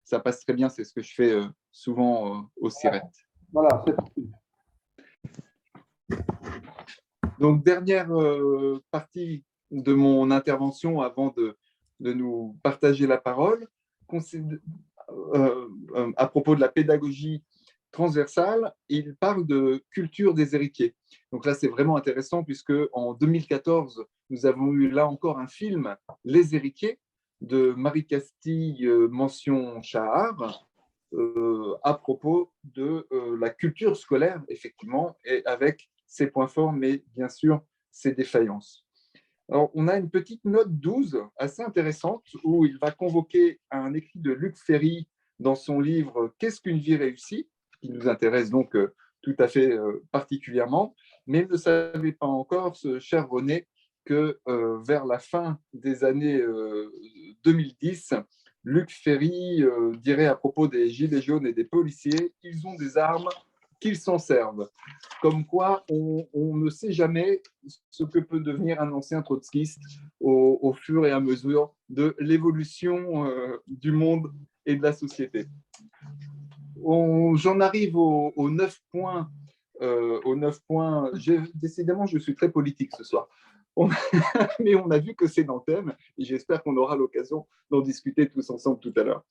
ça passe très bien. C'est ce que je fais souvent au CIRET. Voilà, c'est Donc, dernière partie de mon intervention avant de nous partager la parole, à propos de la pédagogie transversale, il parle de culture des héritiers. Donc là, c'est vraiment intéressant puisque en 2014, nous avons eu là encore un film, Les héritiers, de Marie Castille, mention Chahar, à propos de la culture scolaire, effectivement, et avec ses points forts, mais bien sûr, ses défaillances. Alors, on a une petite note 12 assez intéressante où il va convoquer un écrit de Luc Ferry dans son livre « Qu'est-ce qu'une vie réussie ?», qui nous intéresse donc tout à fait particulièrement. Mais il ne savait pas encore, ce cher René, que vers la fin des années 2010, Luc Ferry dirait à propos des gilets jaunes et des policiers « Ils ont des armes, qu'ils s'en servent ». Comme quoi, on ne sait jamais ce que peut devenir un ancien trotskiste au fur et à mesure de l'évolution du monde et de la société. J'en arrive aux 9 points. Décidément, je suis très politique ce soir. Mais on a vu que c'est dans le thème et j'espère qu'on aura l'occasion d'en discuter tous ensemble tout à l'heure.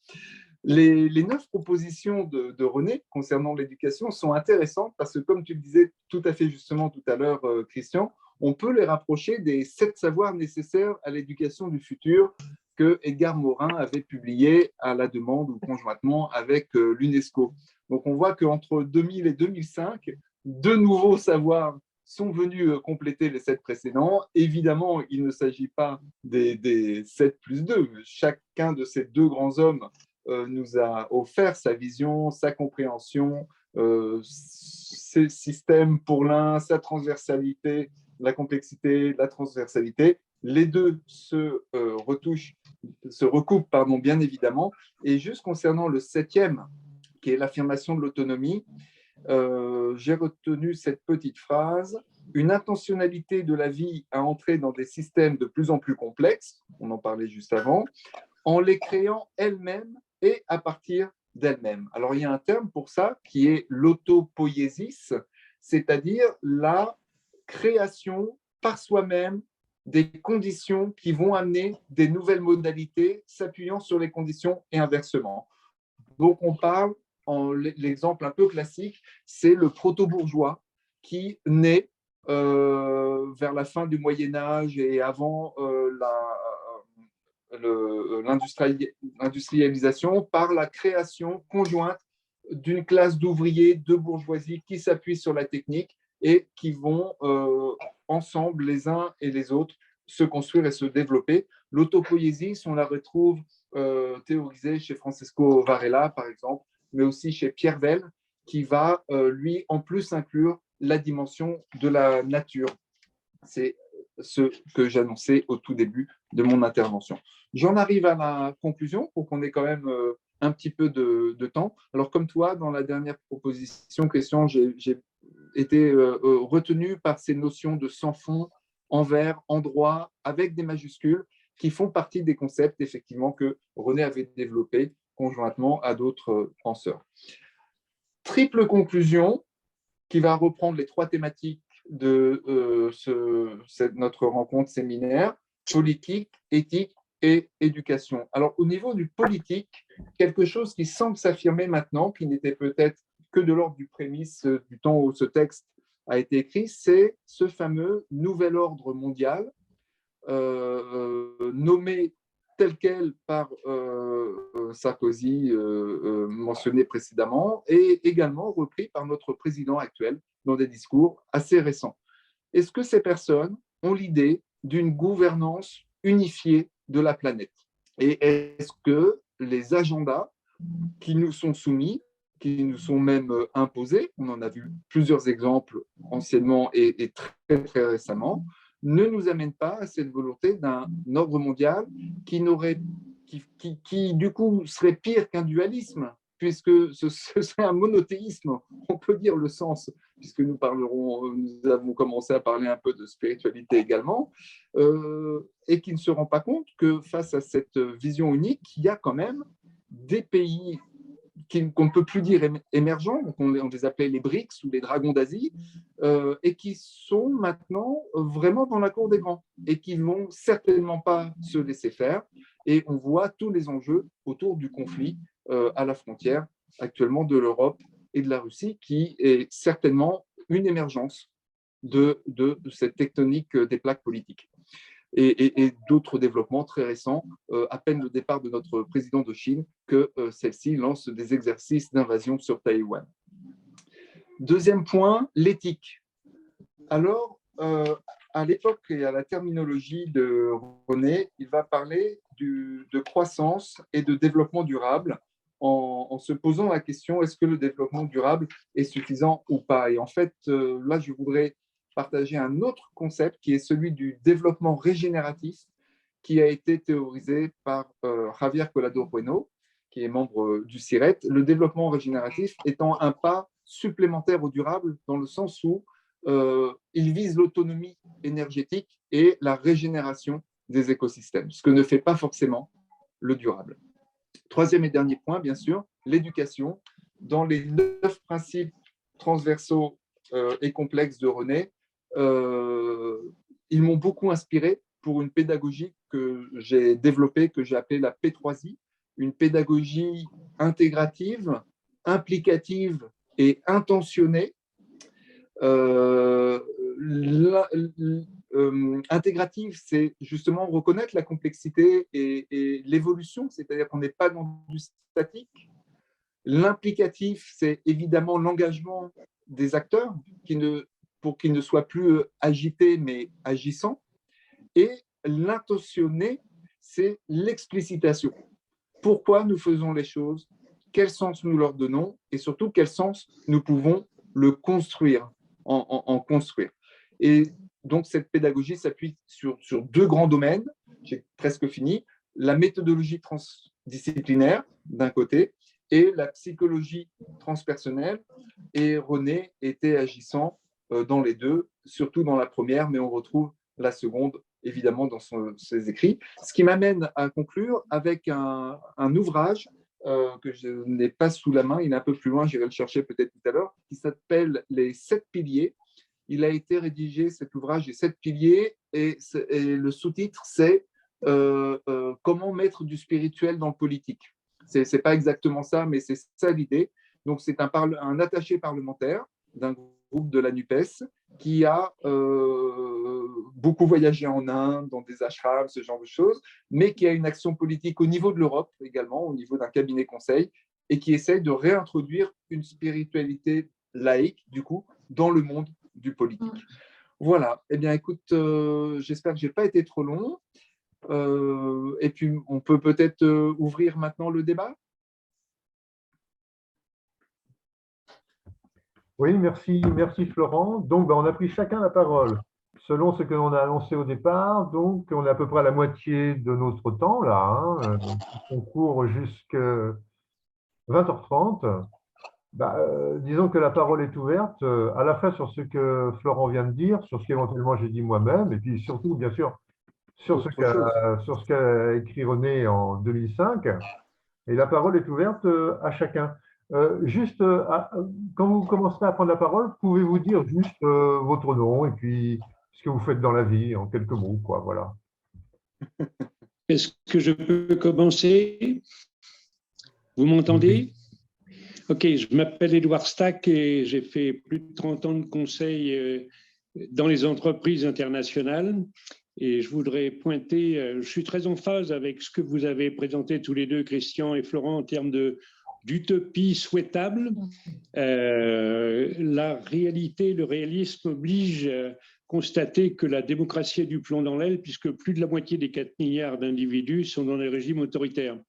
Les 9 propositions de René concernant l'éducation sont intéressantes parce que, comme tu le disais tout à fait justement tout à l'heure, Christian, on peut les rapprocher des 7 savoirs nécessaires à l'éducation du futur que Edgar Morin avait publié à la demande ou conjointement avec l'UNESCO. Donc, on voit qu'entre 2000 et 2005, 2 nouveaux savoirs sont venus compléter les 7 précédents. Évidemment, il ne s'agit pas des 7 plus 2. Chacun de ces 2 grands hommes nous a offert sa vision, sa compréhension, ses systèmes pour l'un, sa transversalité, la complexité, la transversalité. Les 2 se recoupent, bien évidemment. Et juste concernant le 7e, qui est l'affirmation de l'autonomie, j'ai retenu cette petite phrase: une intentionnalité de la vie à entrer dans des systèmes de plus en plus complexes, on en parlait juste avant, en les créant elles-mêmes et à partir d'elles-mêmes. Alors, il y a un terme pour ça qui est l'autopoiesis, c'est-à-dire la création par soi-même des conditions qui vont amener des nouvelles modalités s'appuyant sur les conditions et inversement. Donc, on parle, l'exemple un peu classique, c'est le proto-bourgeois qui naît vers la fin du Moyen-Âge et avant l'industrialisation par la création conjointe d'une classe d'ouvriers, de bourgeoisie qui s'appuient sur la technique et qui vont ensemble, les uns et les autres, se construire et se développer. L'autopoiesie, on la retrouve théorisée chez Francesco Varela, par exemple, mais aussi chez Pierre Vell, qui va, lui, en plus inclure la dimension de la nature. C'est ce que j'annonçais au tout début de mon intervention. J'en arrive à la conclusion pour qu'on ait quand même un petit peu de temps. Alors, comme toi, dans la dernière proposition, Christian, j'ai été retenu par ces notions de sans fond, envers, endroit, avec des majuscules, qui font partie des concepts, effectivement, que René avait développés conjointement à d'autres penseurs. Triple conclusion qui va reprendre les 3 thématiques de notre rencontre séminaire: politique, éthique et éducation. Alors, au niveau du politique, quelque chose qui semble s'affirmer maintenant, qui n'était peut-être que de l'ordre du prémisse du temps où ce texte a été écrit, c'est ce fameux nouvel ordre mondial, nommé tel quel par Sarkozy, mentionné précédemment, et également repris par notre président actuel dans des discours assez récents. Est-ce que ces personnes ont l'idée d'une gouvernance unifiée de la planète? Et est-ce que les agendas qui nous sont soumis, qui nous sont même imposés, on en a vu plusieurs exemples anciennement et très, très récemment, ne nous amènent pas à cette volonté d'un ordre mondial qui du coup serait pire qu'un dualisme, puisque ce serait un monothéisme, on peut dire le sens, puisque nous avons commencé à parler un peu de spiritualité également, et qui ne se rend pas compte que face à cette vision unique, il y a quand même des pays qu'on ne peut plus dire émergents, donc on les appelait les BRICS ou les dragons d'Asie, et qui sont maintenant vraiment dans la cour des grands et qui ne vont certainement pas se laisser faire. Et on voit tous les enjeux autour du conflit à la frontière actuellement de l'Europe et de la Russie, qui est certainement une émergence de cette tectonique des plaques politiques. Et d'autres développements très récents, à peine le départ de notre président de Chine, que celle-ci lance des exercices d'invasion sur Taïwan. Deuxième point, l'éthique. Alors, à l'époque et à la terminologie de René, il va parler de croissance et de développement durable en se posant la question, est-ce que le développement durable est suffisant ou pas? Et en fait, là, je voudrais partager un autre concept qui est celui du développement régénératif qui a été théorisé par Javier Collado Bueno, qui est membre du CIRET. Le développement régénératif étant un pas supplémentaire au durable dans le sens où il vise l'autonomie énergétique et la régénération des écosystèmes, ce que ne fait pas forcément le durable. Troisième et dernier point, bien sûr, l'éducation. Dans les 9 principes transversaux et complexes de René, ils m'ont beaucoup inspiré pour une pédagogie que j'ai développée, que j'ai appelée la P3I, une pédagogie intégrative, implicative et intentionnée. Intégrative, c'est justement reconnaître la complexité et l'évolution, c'est-à-dire qu'on n'est pas dans du statique. L'implicatif, c'est évidemment l'engagement des acteurs pour qu'ils ne soient plus agités mais agissants. Et l'intentionné, c'est l'explicitation. Pourquoi nous faisons les choses, quel sens nous leur donnons et surtout quel sens nous pouvons le construire, en construire. Et donc cette pédagogie s'appuie sur 2 grands domaines, j'ai presque fini, la méthodologie transdisciplinaire d'un côté et la psychologie transpersonnelle. Et René était agissant dans les deux, surtout dans la première, mais on retrouve la seconde évidemment dans ses écrits. Ce qui m'amène à conclure avec un ouvrage que je n'ai pas sous la main, il est un peu plus loin, j'irai le chercher peut-être tout à l'heure, qui s'appelle Les 7 piliers. Il a été rédigé, cet ouvrage, Les 7 piliers, et le sous-titre, c'est Comment mettre du spirituel dans le politique. Ce n'est pas exactement ça, mais c'est ça l'idée. Donc, c'est un attaché parlementaire d'un groupe de la NUPES qui a beaucoup voyagé en Inde, dans des ashrams, ce genre de choses, mais qui a une action politique au niveau de l'Europe également, au niveau d'un cabinet conseil, et qui essaye de réintroduire une spiritualité laïque, du coup, dans le monde du politique. Voilà. Eh bien, écoute, j'espère que je n'ai pas été trop long. Et puis, on peut peut-être ouvrir maintenant le débat. Oui, merci Florent. Donc, on a pris chacun la parole selon ce que l'on a annoncé au départ. Donc, on est à peu près à la moitié de notre temps là. On court jusqu'à 20h30. Disons que la parole est ouverte à la fois sur ce que Florent vient de dire, sur ce qu'éventuellement j'ai dit moi-même, et puis surtout, bien sûr, sur ce qu'a écrit René en 2005. Et la parole est ouverte à chacun. Quand vous commencerez à prendre la parole, pouvez-vous dire juste votre nom et puis ce que vous faites dans la vie en quelques mots, quoi, voilà. Est-ce que je peux commencer? Vous m'entendez? Ok, je m'appelle Édouard Stack et j'ai fait plus de 30 ans de conseil dans les entreprises internationales. Et je voudrais pointer, je suis très en phase avec ce que vous avez présenté tous les deux, Christian et Florent, en termes d'utopie souhaitable. La réalité, le réalisme oblige à constater que la démocratie est du plomb dans l'aile, puisque plus de la moitié des 4 milliards d'individus sont dans des régimes autoritaires.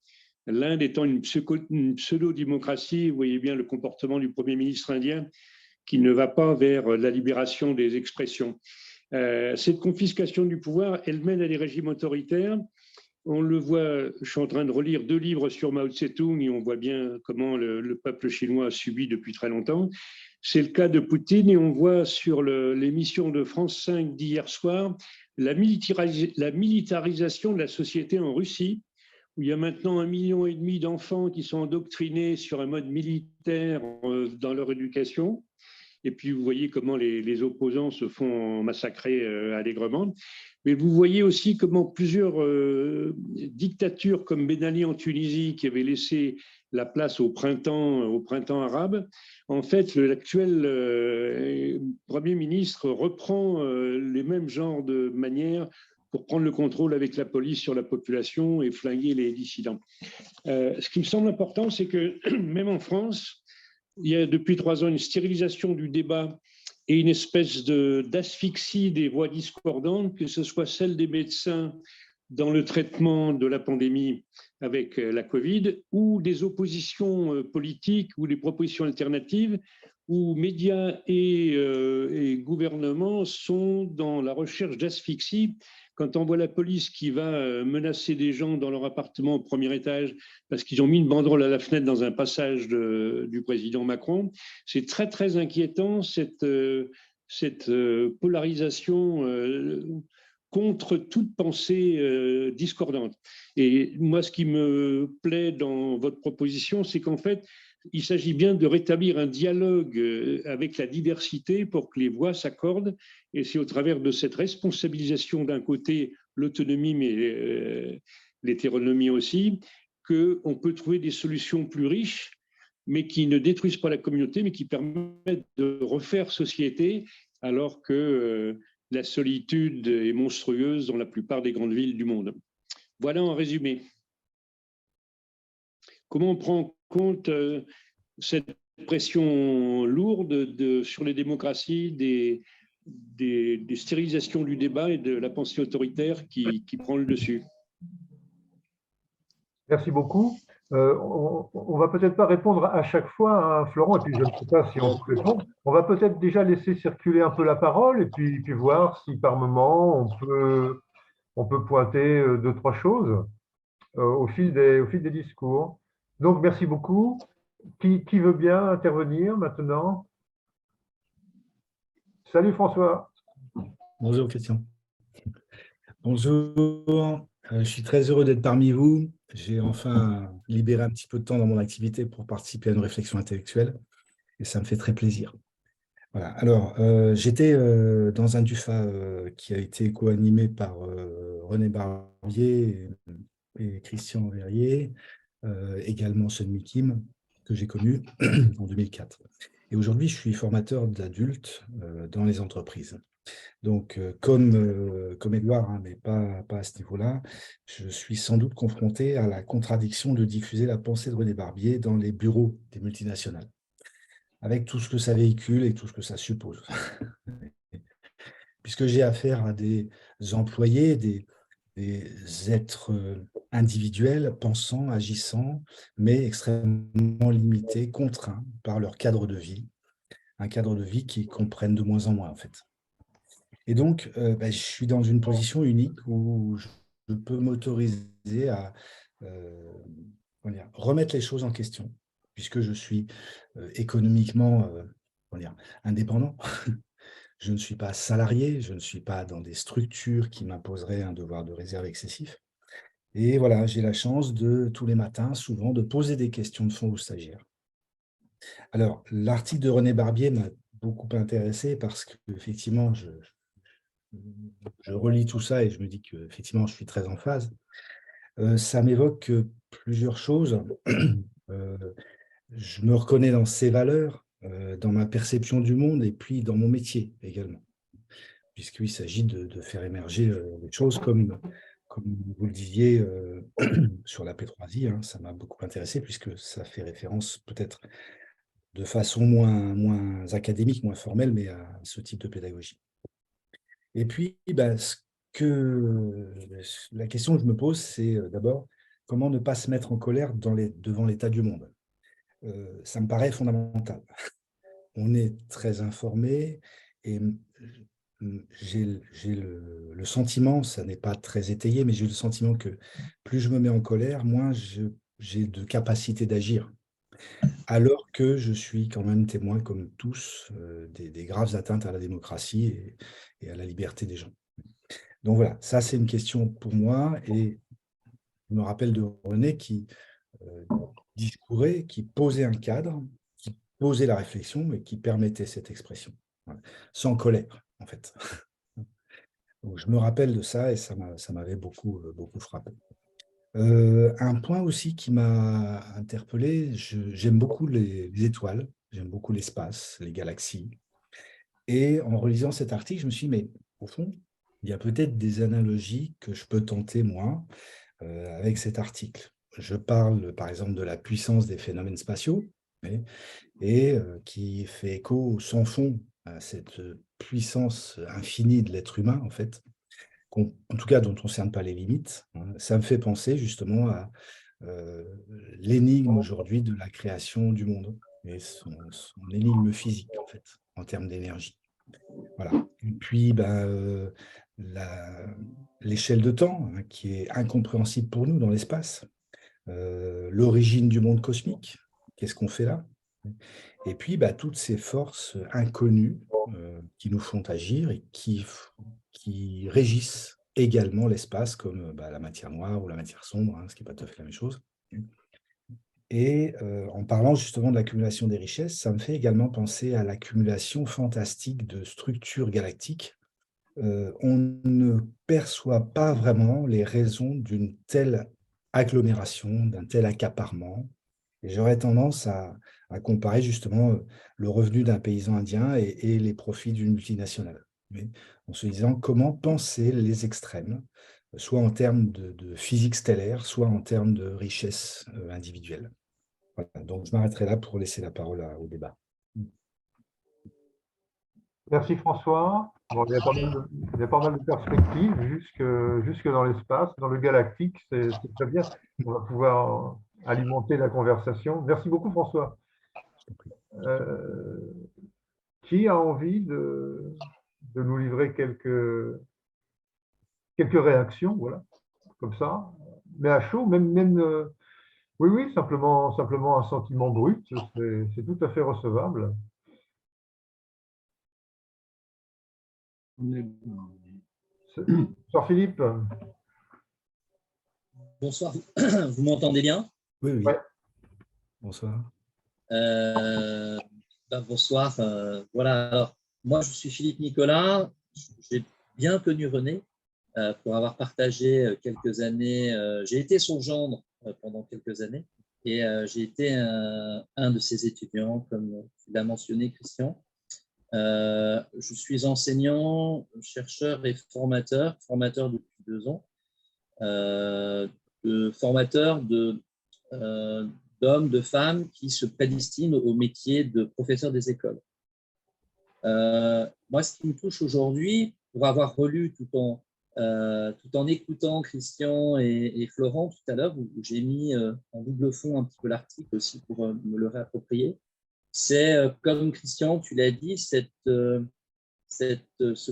L'Inde étant une pseudo-démocratie, vous voyez bien le comportement du Premier ministre indien qui ne va pas vers la libération des expressions. Cette confiscation du pouvoir, elle mène à des régimes autoritaires. On le voit, je suis en train de relire 2 livres sur Mao Tse-tung et on voit bien comment le peuple chinois a subi depuis très longtemps. C'est le cas de Poutine et on voit sur l'émission de France 5 d'hier soir la militarisation de la société en Russie, où il y a maintenant 1,5 million d'enfants qui sont endoctrinés sur un mode militaire dans leur éducation. Et puis, vous voyez comment les opposants se font massacrer allègrement. Mais vous voyez aussi comment plusieurs dictatures comme Ben Ali en Tunisie, qui avait laissé la place au printemps arabe, en fait, l'actuel Premier ministre reprend les mêmes genres de manières pour prendre le contrôle avec la police sur la population et flinguer les dissidents. Ce qui me semble important, c'est que même en France, il y a depuis 3 ans une stérilisation du débat et une espèce d'asphyxie des voix discordantes, que ce soit celle des médecins dans le traitement de la pandémie avec la Covid, ou des oppositions politiques ou des propositions alternatives, où médias et gouvernements sont dans la recherche d'asphyxie. Quand on voit la police qui va menacer des gens dans leur appartement au premier étage parce qu'ils ont mis une banderole à la fenêtre dans un passage du président Macron, c'est très, très inquiétant, cette polarisation contre toute pensée discordante. Et moi, ce qui me plaît dans votre proposition, c'est qu'en fait, il s'agit bien de rétablir un dialogue avec la diversité pour que les voix s'accordent. Et c'est au travers de cette responsabilisation d'un côté, l'autonomie, mais l'hétéronomie aussi, qu'on peut trouver des solutions plus riches, mais qui ne détruisent pas la communauté, mais qui permettent de refaire société, alors que la solitude est monstrueuse dans la plupart des grandes villes du monde. Voilà en résumé. Comment on prend en compte cette pression lourde sur les démocraties, des stérilisations du débat et de la pensée autoritaire qui prend le dessus? Merci beaucoup. On va peut-être pas répondre à chaque fois, hein, Florent, et puis je ne sais pas si on peut répondre. On va peut-être déjà laisser circuler un peu la parole et puis voir si par moment on peut pointer 2-3 choses au fil des discours. Donc, merci beaucoup. Qui veut bien intervenir maintenant? Salut François. Bonjour Christian. Bonjour, je suis très heureux d'être parmi vous. J'ai enfin libéré un petit peu de temps dans mon activité pour participer à une réflexion intellectuelle et ça me fait très plaisir. Voilà. Alors, j'étais dans un DUFA qui a été co-animé par René Barbier et Christian Verrier, également Sun Kim, que j'ai connu en 2004. Et aujourd'hui, je suis formateur d'adultes dans les entreprises. Donc, comme Édouard, hein, mais pas à ce niveau-là, je suis sans doute confronté à la contradiction de diffuser la pensée de René Barbier dans les bureaux des multinationales, avec tout ce que ça véhicule et tout ce que ça suppose. Puisque j'ai affaire à des employés, des êtres individuels, pensants, agissant, mais extrêmement limités, contraints par leur cadre de vie, un cadre de vie qu'ils comprennent de moins en moins, en fait. Et donc, je suis dans une position unique où je peux m'autoriser à remettre les choses en question, puisque je suis économiquement indépendant. Je ne suis pas salarié, je ne suis pas dans des structures qui m'imposeraient un devoir de réserve excessif. Et voilà, j'ai la chance de, tous les matins, souvent, de poser des questions de fond aux stagiaires. Alors, l'article de René Barbier m'a beaucoup intéressé parce qu'effectivement, je relis tout ça et je me dis qu'effectivement, je suis très en phase. Ça m'évoque plusieurs choses. Je me reconnais dans ces valeurs, dans ma perception du monde et puis dans mon métier également, puisqu'il s'agit de faire émerger les choses comme vous le disiez sur la P3I. Hein, ça m'a beaucoup intéressé puisque ça fait référence peut-être de façon moins académique, moins formelle, mais à ce type de pédagogie. Et puis, la question que je me pose, c'est d'abord, comment ne pas se mettre en colère devant l'état du monde? Ça me paraît fondamental. On est très informé et j'ai le sentiment, ça n'est pas très étayé, mais j'ai le sentiment que plus je me mets en colère, moins j'ai de capacité d'agir. Alors que je suis quand même témoin, comme tous, des graves atteintes à la démocratie et à la liberté des gens. Donc voilà, ça c'est une question pour moi et je me rappelle de René qui discourait, qui posait un cadre, qui posait la réflexion et qui permettait cette expression, voilà, sans colère, en fait. Donc, je me rappelle de ça et ça m'avait beaucoup, beaucoup frappé. Un point aussi qui m'a interpellé, j'aime beaucoup les étoiles, j'aime beaucoup l'espace, les galaxies. Et en relisant cet article, je me suis dit, mais au fond, il y a peut-être des analogies que je peux tenter, moi, avec cet article. Je parle, par exemple, de la puissance des phénomènes spatiaux, et qui fait écho sans fond à cette puissance infinie de l'être humain, en fait, en tout cas dont on ne cerne pas les limites. Hein. Ça me fait penser justement à l'énigme aujourd'hui de la création du monde, et son énigme physique, en fait, en termes d'énergie. Voilà. Et puis, l'échelle de temps, hein, qui est incompréhensible pour nous dans l'espace, l'origine du monde cosmique, qu'est-ce qu'on fait là? Et puis, toutes ces forces inconnues qui nous font agir et qui régissent également l'espace, comme la matière noire ou la matière sombre, hein, ce qui n'est pas tout à fait la même chose. Et en parlant justement de l'accumulation des richesses, ça me fait également penser à l'accumulation fantastique de structures galactiques. On ne perçoit pas vraiment les raisons d'une telle agglomération, d'un tel accaparement. Et j'aurais tendance à comparer justement le revenu d'un paysan indien et les profits d'une multinationale. Mais en se disant comment penser les extrêmes, soit en termes de physique stellaire, soit en termes de richesse individuelle. Voilà. Donc, je m'arrêterai là pour laisser la parole au débat. Merci François. Bon, il y a pas mal de perspectives jusque dans l'espace, dans le galactique, c'est très bien. On va pouvoir alimenter la conversation. Merci beaucoup François. Qui a envie de nous livrer quelques réactions, voilà, comme ça, mais à chaud, même oui, simplement un sentiment brut, c'est tout à fait recevable. Sœur Philippe. Bonsoir, vous m'entendez bien? Oui, oui. Ouais. Bonsoir. Bonsoir. Voilà, alors, moi je suis Philippe Nicolas, j'ai bien connu René pour avoir partagé quelques années. J'ai été son gendre pendant quelques années et j'ai été un de ses étudiants, comme tu l'as mentionné, Christian. Je suis enseignant, chercheur et formateur depuis 2 ans, formateur d'hommes, de femmes qui se prédestinent au métier de professeur des écoles. Moi, ce qui me touche aujourd'hui, pour avoir relu tout en écoutant Christian et Florent tout à l'heure, où j'ai mis en double fond un petit peu l'article aussi pour me le réapproprier, c'est, comme Christian, tu l'as dit, ce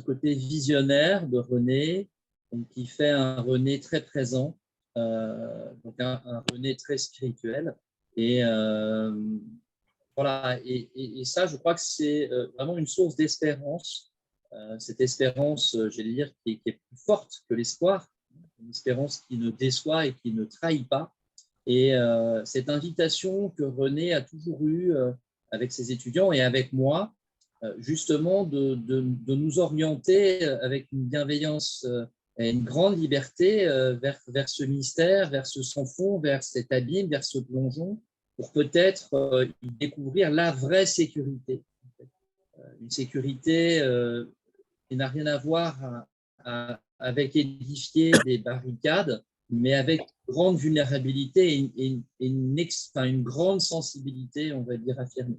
côté visionnaire de René, donc, qui fait un René très présent, donc un René très spirituel. Et voilà, et ça, je crois que c'est vraiment une source d'espérance. Cette espérance, j'allais dire, qui est plus forte que l'espoir, une espérance qui ne déçoit et qui ne trahit pas. Et cette invitation que René a toujours eue avec ses étudiants et avec moi, justement de nous orienter avec une bienveillance et une grande liberté vers ce mystère, vers ce sans fond, vers cet abîme, vers ce plongeon, pour peut-être y découvrir la vraie sécurité. Une sécurité qui n'a rien à voir avec édifier des barricades, mais avec grande vulnérabilité et une grande sensibilité, on va dire, affirmée.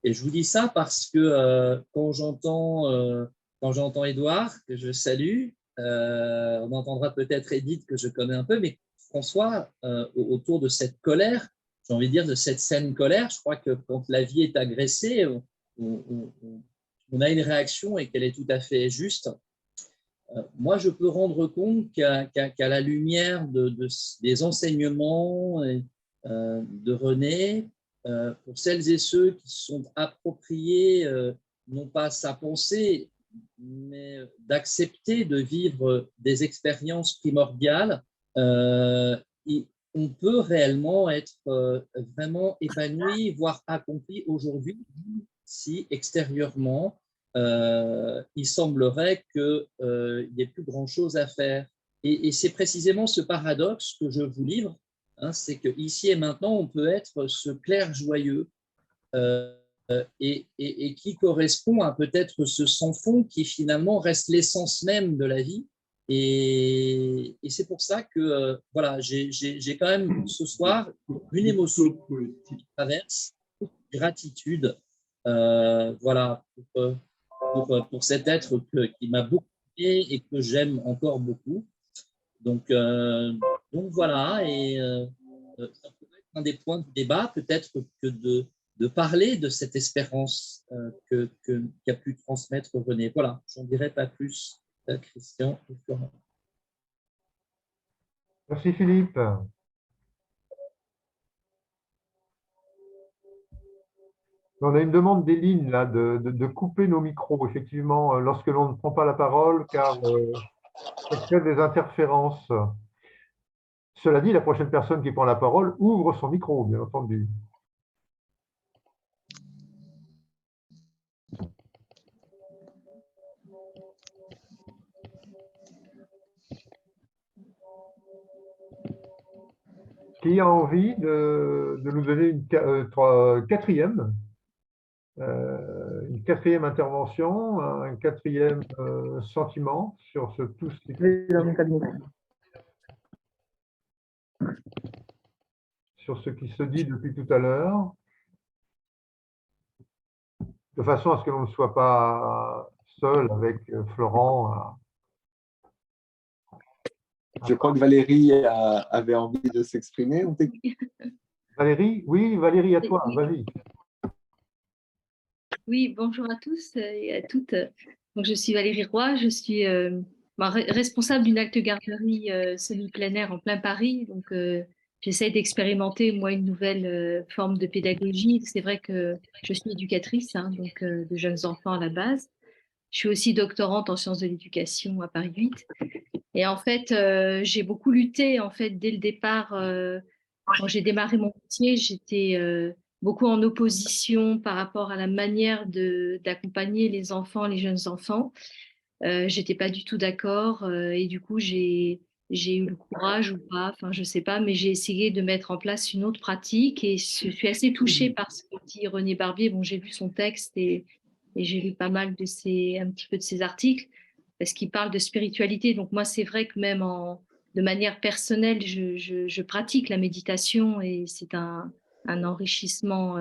Et je vous dis ça parce que quand j'entends Édouard, que je salue, on entendra peut-être Edith, que je connais un peu, mais François, autour de cette colère, j'ai envie de dire de cette saine colère, je crois que quand la vie est agressée, on a une réaction et qu'elle est tout à fait juste. Moi, je peux rendre compte qu'à la lumière des enseignements de René, pour celles et ceux qui se sont appropriés, non pas sa pensée, mais d'accepter de vivre des expériences primordiales, on peut réellement être vraiment épanoui, voire accompli aujourd'hui, si extérieurement, il semblerait qu'il n'y ait plus grand-chose à faire. Et c'est précisément ce paradoxe que je vous livre, hein, c'est qu'ici et maintenant, on peut être ce clerc joyeux et qui correspond à peut-être ce sans-fond qui finalement reste l'essence même de la vie. Et c'est pour ça que voilà, j'ai quand même ce soir une émotion qui traverse, gratitude, voilà, pour cet être qui m'a beaucoup aimé et que j'aime encore beaucoup. Donc voilà, et ça pourrait être un des points de débat, peut-être que de parler de cette espérance qu'a pu transmettre René. Voilà, j'en dirai pas plus, Christian et Florent. Merci Philippe. On a une demande d'Éline là de couper nos micros, effectivement, lorsque l'on ne prend pas la parole, car ça crée des interférences. Cela dit, la prochaine personne qui prend la parole ouvre son micro, bien entendu. Qui a envie de nous donner une quatrième intervention, un quatrième sentiment sur tout ce qui se dit depuis tout à l'heure, de façon à ce que l'on ne soit pas seul avec Florent. Je crois que Valérie avait envie de s'exprimer. Valérie, oui, Valérie, à toi, vas-y. Oui, bonjour à tous et à toutes. Donc, je suis Valérie Roy, je suis responsable d'une halte garderie semi-plein air en plein Paris. Donc, j'essaie d'expérimenter, moi, une nouvelle forme de pédagogie. C'est vrai que je suis éducatrice, hein, donc de jeunes enfants à la base. Je suis aussi doctorante en sciences de l'éducation à Paris 8. Et en fait, j'ai beaucoup lutté, en fait, dès le départ. Quand j'ai démarré mon métier, j'étais beaucoup en opposition par rapport à la manière d'accompagner les enfants, les jeunes enfants. J'étais pas du tout d'accord et du coup, j'ai eu le courage ou pas, enfin, je sais pas, mais j'ai essayé de mettre en place une autre pratique et je suis assez touchée par ce que dit René Barbier. Bon, j'ai lu son texte et j'ai lu pas mal un petit peu de ses articles parce qu'il parle de spiritualité. Donc moi, c'est vrai que même de manière personnelle, je pratique la méditation et c'est un enrichissement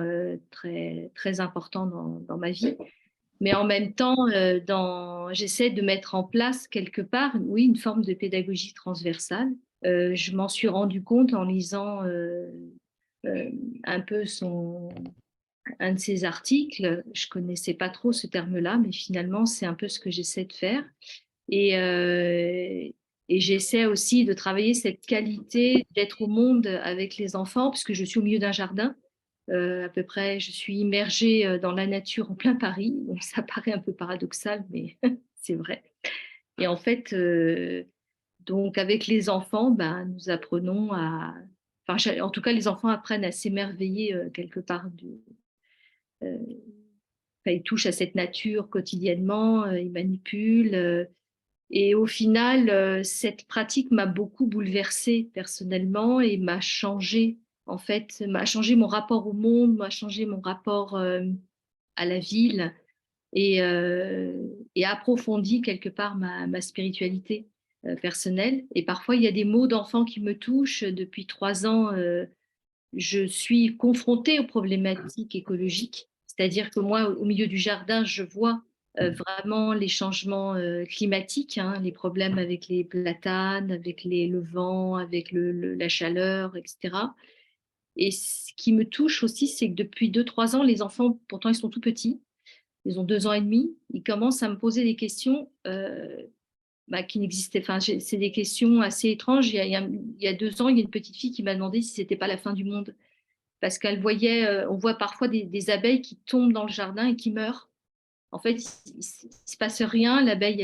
très, très important dans ma vie. Mais en même temps, j'essaie de mettre en place quelque part, oui, une forme de pédagogie transversale. Je m'en suis rendu compte en lisant un peu un de ses articles. Je connaissais pas trop ce terme-là, mais finalement, c'est un peu ce que j'essaie de faire. Et j'essaie aussi de travailler cette qualité d'être au monde avec les enfants, puisque je suis au milieu d'un jardin. À peu près, je suis immergée dans la nature en plein Paris. Donc, ça paraît un peu paradoxal, mais c'est vrai. Et en fait, donc avec les enfants, ben, nous apprenons à... Enfin, en tout cas, les enfants apprennent à s'émerveiller quelque part. Enfin, ils touchent à cette nature quotidiennement, ils manipulent. Et au final, cette pratique m'a beaucoup bouleversée personnellement et m'a changé, en fait, m'a changé mon rapport au monde, m'a changé mon rapport à la ville et approfondi quelque part ma spiritualité personnelle. Et parfois, il y a des mots d'enfants qui me touchent. Depuis 3 ans, je suis confrontée aux problématiques écologiques. C'est-à-dire que moi, au milieu du jardin, je vois vraiment les changements climatiques, hein, les problèmes avec les platanes, avec le vent, avec la chaleur, etc. Et ce qui me touche aussi, c'est que depuis 2, 3 ans, les enfants, pourtant ils sont tout petits, ils ont 2 ans et demi, ils commencent à me poser des questions qui n'existaient. Enfin, c'est des questions assez étranges. Il y a 2 ans, il y a une petite fille qui m'a demandé si c'était pas la fin du monde parce qu'elle voyait, on voit parfois des abeilles qui tombent dans le jardin et qui meurent. En fait, il ne se passe rien. L'abeille,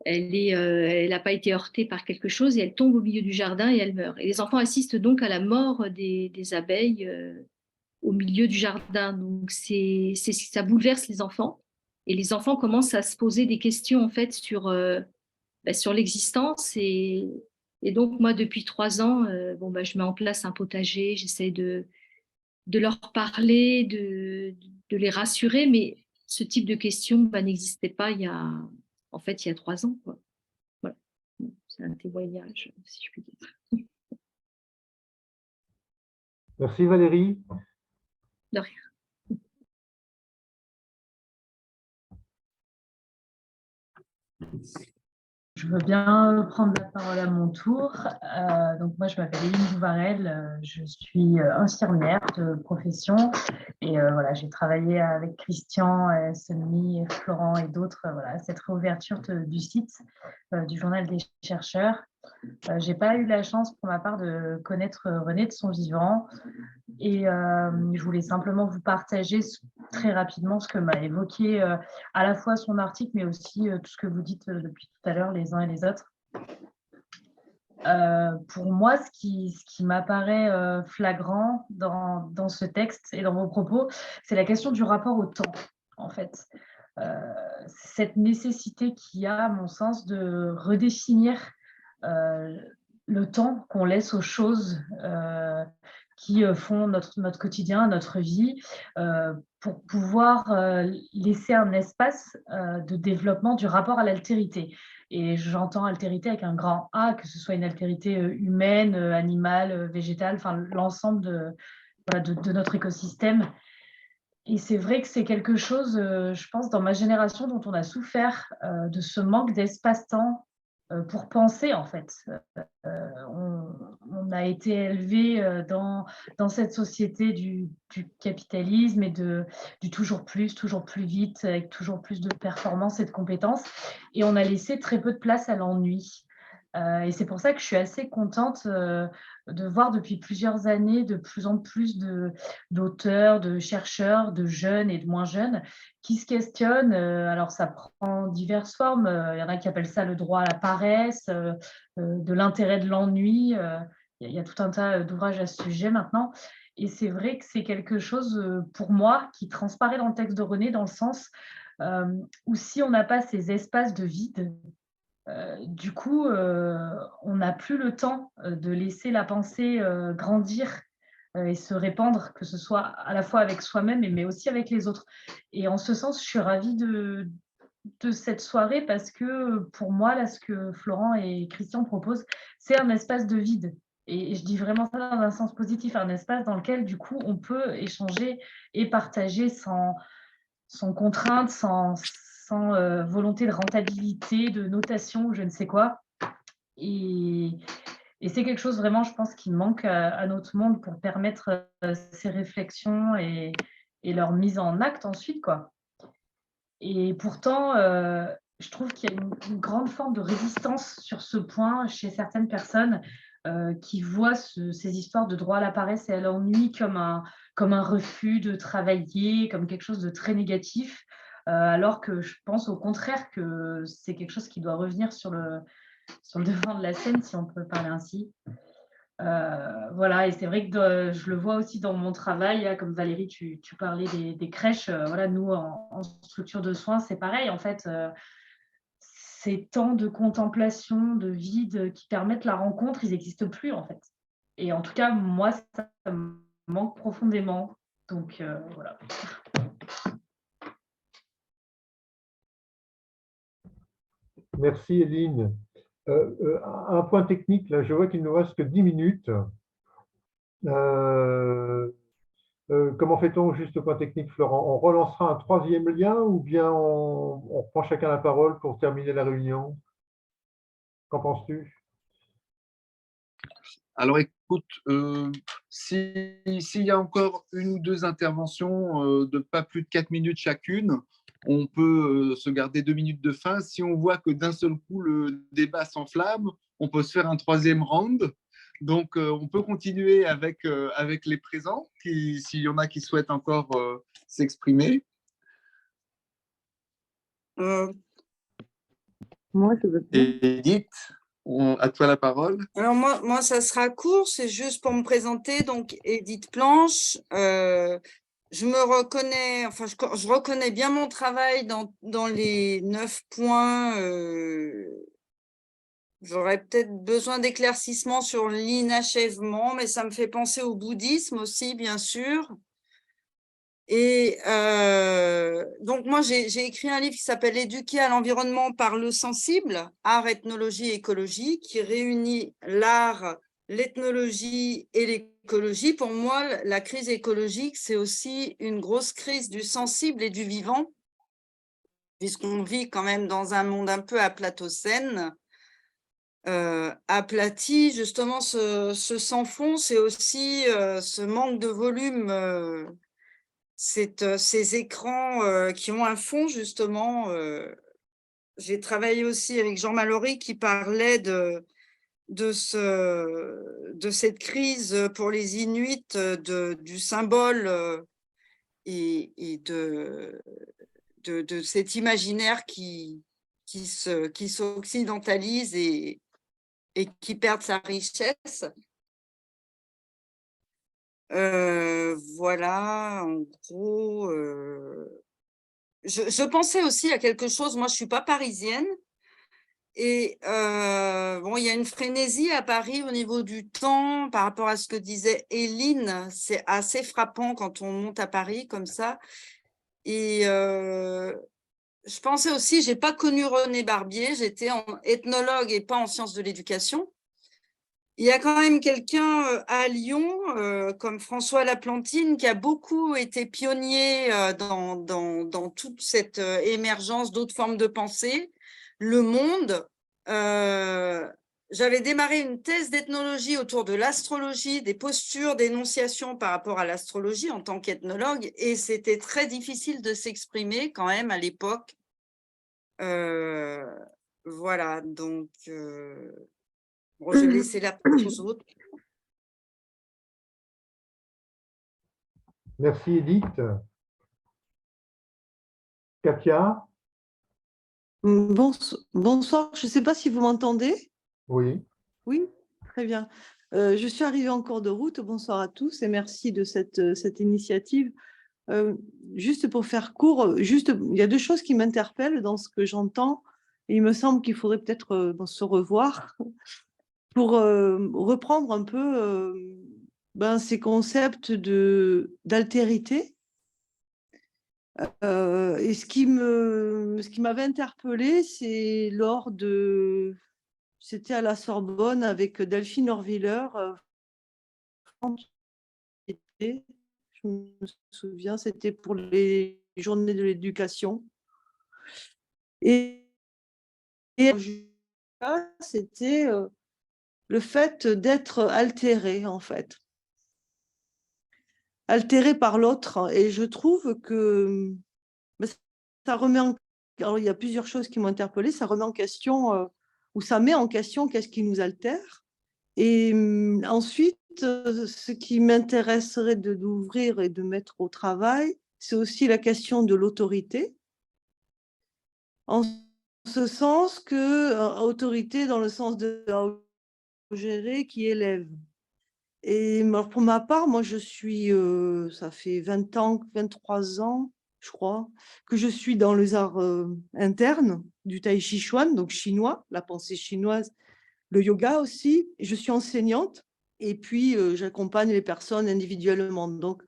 elle n'a pas été heurtée par quelque chose et elle tombe au milieu du jardin et elle meurt. Et les enfants assistent donc à la mort des abeilles au milieu du jardin. Donc ça bouleverse les enfants. Et les enfants commencent à se poser des questions en fait sur l'existence. Et donc moi, depuis 3 ans, je mets en place un potager, j'essaie de leur parler, de les rassurer, mais ce type de questions n'existait pas il y a 3 ans, quoi. Voilà. C'est un témoignage, si je puis dire. Merci Valérie. De rien. Je veux bien prendre la parole à mon tour. Donc moi, je m'appelle Éline Bouvarel, je suis infirmière de profession et voilà, j'ai travaillé avec Christian, Sonny, Florent et d'autres à cette réouverture du site du Journal des chercheurs. J'ai pas eu la chance pour ma part de connaître René de son vivant et je voulais simplement vous partager très rapidement ce que m'a évoqué à la fois son article, mais aussi tout ce que vous dites depuis tout à l'heure les uns et les autres. Pour moi, ce qui m'apparaît flagrant dans ce texte et dans vos propos, c'est la question du rapport au temps, en fait. Cette nécessité qu'il y a, à mon sens, de redéfinir le temps qu'on laisse aux choses qui font notre quotidien, notre vie, pour pouvoir laisser un espace de développement du rapport à l'altérité. Et j'entends altérité avec un grand A, que ce soit une altérité humaine, animale, végétale, enfin l'ensemble de notre écosystème. Et c'est vrai que c'est quelque chose, je pense, dans ma génération, dont on a souffert de ce manque d'espace-temps pour penser, en fait. On a été élevé dans cette société du capitalisme et du toujours plus vite, avec toujours plus de performance et de compétences. Et on a laissé très peu de place à l'ennui. Et c'est pour ça que je suis assez contente de voir depuis plusieurs années de plus en plus d'auteurs, de chercheurs, de jeunes et de moins jeunes qui se questionnent. Alors, ça prend diverses formes. Il y en a qui appellent ça le droit à la paresse, de l'intérêt de l'ennui. Il y a tout un tas d'ouvrages à ce sujet maintenant. Et c'est vrai que c'est quelque chose, pour moi, qui transparaît dans le texte de René, dans le sens où si on n'a pas ces espaces de vide, du coup, on n'a plus le temps de laisser la pensée grandir et se répandre, que ce soit à la fois avec soi-même, mais aussi avec les autres. Et en ce sens, je suis ravie de cette soirée parce que pour moi, là, ce que Florent et Christian proposent, c'est un espace de vide. Et je dis vraiment ça dans un sens positif, un espace dans lequel, du coup, on peut échanger et partager sans contrainte, sans volonté de rentabilité, de notation, je ne sais quoi. Et c'est quelque chose vraiment, je pense, qui manque à notre monde pour permettre ces réflexions et leur mise en acte ensuite, quoi. Et pourtant, je trouve qu'il y a une grande forme de résistance sur ce point chez certaines personnes qui voient ces histoires de droit à la paresse et à l'ennui comme un refus de travailler, comme quelque chose de très négatif, alors que je pense au contraire que c'est quelque chose qui doit revenir sur le devant de la scène, si on peut parler ainsi. Voilà, et c'est vrai que je le vois aussi dans mon travail, là, comme Valérie, tu parlais des crèches. Voilà, nous, en structure de soins, c'est pareil. En fait, ces temps de contemplation, de vide qui permettent la rencontre, ils n'existent plus, en fait. Et en tout cas, moi, ça me manque profondément. Donc, voilà. Merci Éline. Un point technique, là, je vois qu'il ne nous reste que 10 minutes. Comment fait-on juste au point technique, Florent? On relancera un troisième lien ou bien on reprend chacun la parole pour terminer la réunion? Qu'en penses-tu? Alors écoute, s'il y a encore une ou deux interventions de pas plus de 4 minutes chacune, on peut se garder 2 minutes de fin. Si on voit que d'un seul coup le débat s'enflamme, on peut se faire un troisième round. Donc on peut continuer avec les présents, s'il y en a qui souhaitent encore s'exprimer. Moi, je veux bien. Edith, à toi la parole. Alors moi, ça sera court, c'est juste pour me présenter. Donc, Edith Planche, je me reconnais, enfin, je reconnais bien mon travail dans les 9 points. J'aurais peut-être besoin d'éclaircissement sur l'inachèvement, mais ça me fait penser au bouddhisme aussi, bien sûr. Et donc, moi, j'ai écrit un livre qui s'appelle « Éduquer à l'environnement par le sensible, art, ethnologie et écologie », qui réunit l'art, l'ethnologie et l'écologie. Pour moi, la crise écologique, c'est aussi une grosse crise du sensible et du vivant, puisqu'on vit quand même dans un monde un peu aplatocène, aplati. Justement, ce sans fond, c'est aussi ce manque de volume, ces écrans qui ont un fond, justement. J'ai travaillé aussi avec Jean Mallory qui parlait de cette crise pour les Inuits, du symbole et de cet imaginaire qui s'occidentalise et qui perd sa richesse. Voilà, en gros, je pensais aussi à quelque chose. Moi, je ne suis pas parisienne. Et bon, il y a une frénésie à Paris au niveau du temps par rapport à ce que disait Éline. C'est assez frappant quand on monte à Paris comme ça. Et je pensais aussi, je n'ai pas connu René Barbier, j'étais en ethnologue et pas en sciences de l'éducation. Il y a quand même quelqu'un à Lyon, comme François Laplantine, qui a beaucoup été pionnier dans toute cette émergence d'autres formes de pensée. Le Monde, j'avais démarré une thèse d'ethnologie autour de l'astrologie, des postures d'énonciation par rapport à l'astrologie en tant qu'ethnologue, et c'était très difficile de s'exprimer quand même à l'époque. Voilà, donc... Bon, je vais laisser la parole aux autres. Merci Edith. Katia? Bonsoir, je ne sais pas si vous m'entendez. Oui. Oui, très bien. Je suis arrivée en cours de route. Bonsoir à tous et merci de cette initiative. Juste pour faire court, il y a deux choses qui m'interpellent dans ce que j'entends. Il me semble qu'il faudrait peut-être se revoir pour reprendre un peu ces concepts d'altérité. Et ce qui m'avait interpellée, c'est c'était à la Sorbonne avec Delphine Orwiller, je me souviens, c'était pour les journées de l'éducation. Et c'était le fait d'être altéré, en fait. Altéré par l'autre. Et je trouve que ça remet en... Alors, il y a plusieurs choses qui m'ont interpellée. Ça remet en question, ou ça met en question qu'est-ce qui nous altère. Et ensuite, ce qui m'intéresserait d'ouvrir et de mettre au travail, c'est aussi la question de l'autorité. En ce sens que autorité dans le sens de gérer qui élève. Et pour ma part, moi je suis, ça fait 20 ans, 23 ans, je crois, que je suis dans les arts internes du Tai Chi Chuan, donc chinois, la pensée chinoise, le yoga aussi. Je suis enseignante et puis j'accompagne les personnes individuellement. Donc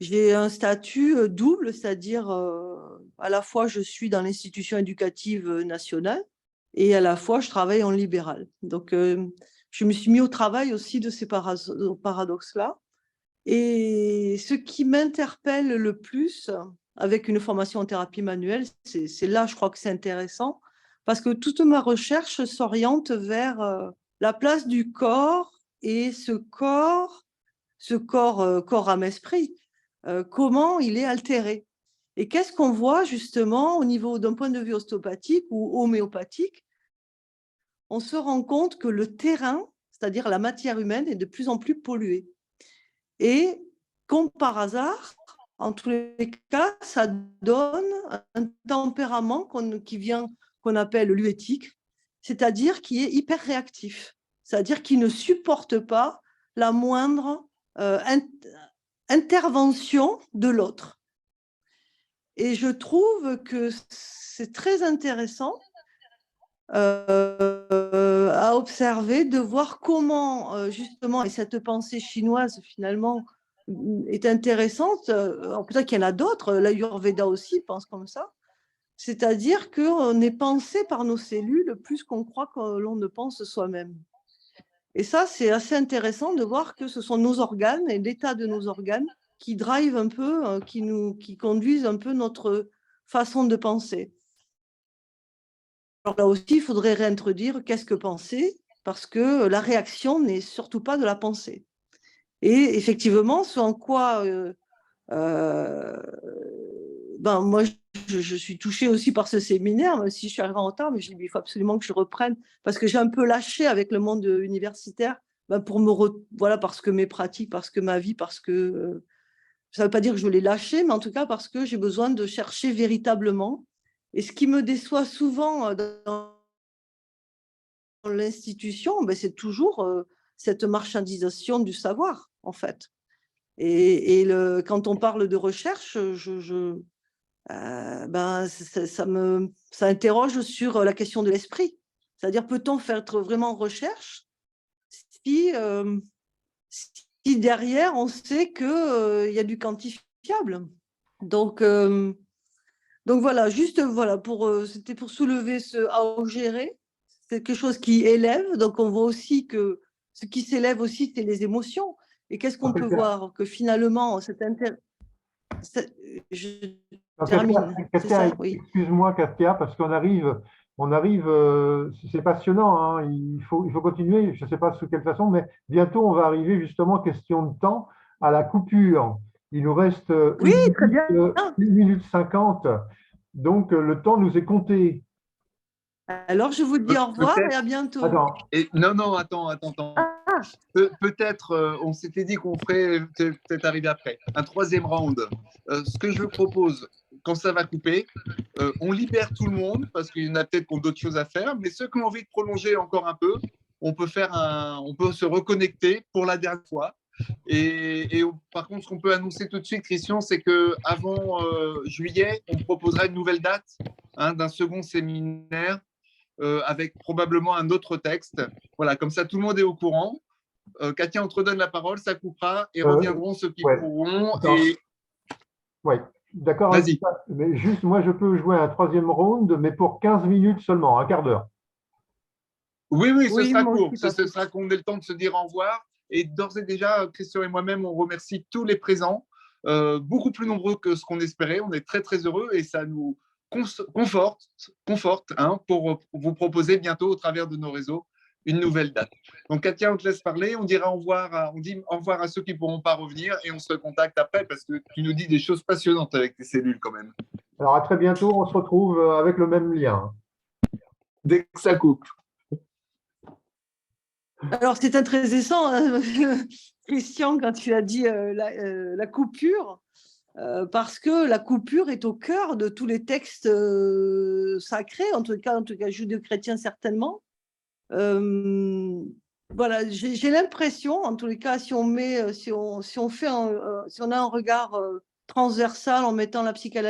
j'ai un statut double, c'est-à-dire à la fois je suis dans l'institution éducative nationale et à la fois je travaille en libéral. Donc je me suis mis au travail aussi de ces paradoxes-là. Et ce qui m'interpelle le plus avec une formation en thérapie manuelle, c'est là, je crois que c'est intéressant, parce que toute ma recherche s'oriente vers la place du corps et ce corps âme-esprit, comment il est altéré. Et qu'est-ce qu'on voit justement au niveau d'un point de vue ostéopathique ou homéopathique? On se rend compte que le terrain, c'est-à-dire la matière humaine, est de plus en plus polluée. Et comme par hasard, en tous les cas, ça donne un tempérament qu'on qu'on appelle l'uétique, c'est-à-dire qui est hyper réactif, c'est-à-dire qui ne supporte pas la moindre intervention de l'autre. Et je trouve que c'est très intéressant à observer, de voir comment justement, et cette pensée chinoise finalement est intéressante, peut-être qu'il y en a d'autres, l'Ayurveda aussi pense comme ça, c'est-à-dire qu'on est pensé par nos cellules plus qu'on croit que l'on ne pense soi-même. Et ça, c'est assez intéressant de voir que ce sont nos organes et l'état de nos organes qui drive un peu, qui conduisent un peu notre façon de penser. Alors là aussi, il faudrait réintroduire qu'est-ce que penser, parce que la réaction n'est surtout pas de la pensée. Et effectivement, ce en quoi moi, je suis touchée aussi par ce séminaire, même si je suis arrivée en retard, mais je dis il faut absolument que je reprenne, parce que j'ai un peu lâché avec le monde universitaire, pour voilà, parce que mes pratiques, parce que ma vie, parce que ça ne veut pas dire que je l'ai lâché, mais en tout cas parce que j'ai besoin de chercher véritablement. Et ce qui me déçoit souvent dans l'institution, c'est toujours cette marchandisation du savoir, en fait. Et quand on parle de recherche, ça interroge sur la question de l'esprit. C'est-à-dire, peut-on faire vraiment recherche si derrière, on sait qu'il y a du quantifiable. Donc voilà, juste voilà, c'était pour soulever ce à gérer, c'est quelque chose qui élève. Donc on voit aussi que ce qui s'élève aussi, c'est les émotions. Et qu'est-ce qu'on peut voir? Que finalement, je termine. Excuse-moi, Katia, parce qu'on arrive, c'est passionnant, hein, il faut continuer, je ne sais pas sous quelle façon, mais bientôt on va arriver justement, question de temps, à la coupure. Il nous reste 1 minute 50, donc le temps nous est compté. Alors je vous dis au revoir et à bientôt. Attends. Peut-être, on s'était dit qu'on ferait, peut-être arriver après, un troisième round. Ce que je propose, quand ça va couper, on libère tout le monde, parce qu'il y en a peut-être qui ont d'autres choses à faire, mais ceux qui ont envie de prolonger encore un peu, on peut se reconnecter pour la dernière fois. Et par contre, ce qu'on peut annoncer tout de suite, Christian, c'est qu'avant juillet, on proposera une nouvelle date d'un second séminaire avec probablement un autre texte. Voilà, comme ça, tout le monde est au courant. Katia, on te redonne la parole, ça coupera et reviendront ceux qui pourront. Oui, d'accord. Vas-y. Mais juste, moi, je peux jouer un troisième round, mais pour 15 minutes seulement, un quart d'heure. Oui, ce sera court. Ce sera qu'on ait le temps de se dire au revoir. Et d'ores et déjà, Christian et moi-même, on remercie tous les présents, beaucoup plus nombreux que ce qu'on espérait. On est très, très heureux et ça nous conforte pour vous proposer bientôt, au travers de nos réseaux, une nouvelle date. Donc, Katia, on te laisse parler. On dit au revoir à ceux qui ne pourront pas revenir et on se recontacte après parce que tu nous dis des choses passionnantes avec tes cellules quand même. Alors, à très bientôt. On se retrouve avec le même lien. Dès que ça coupe. Alors, c'est intéressant, Christian, quand tu as dit la coupure, parce que la coupure est au cœur de tous les textes sacrés, en tout cas judéo-chrétiens certainement. Voilà, j'ai l'impression, en tous les cas, si on a un regard transversal en mettant la psychanalyse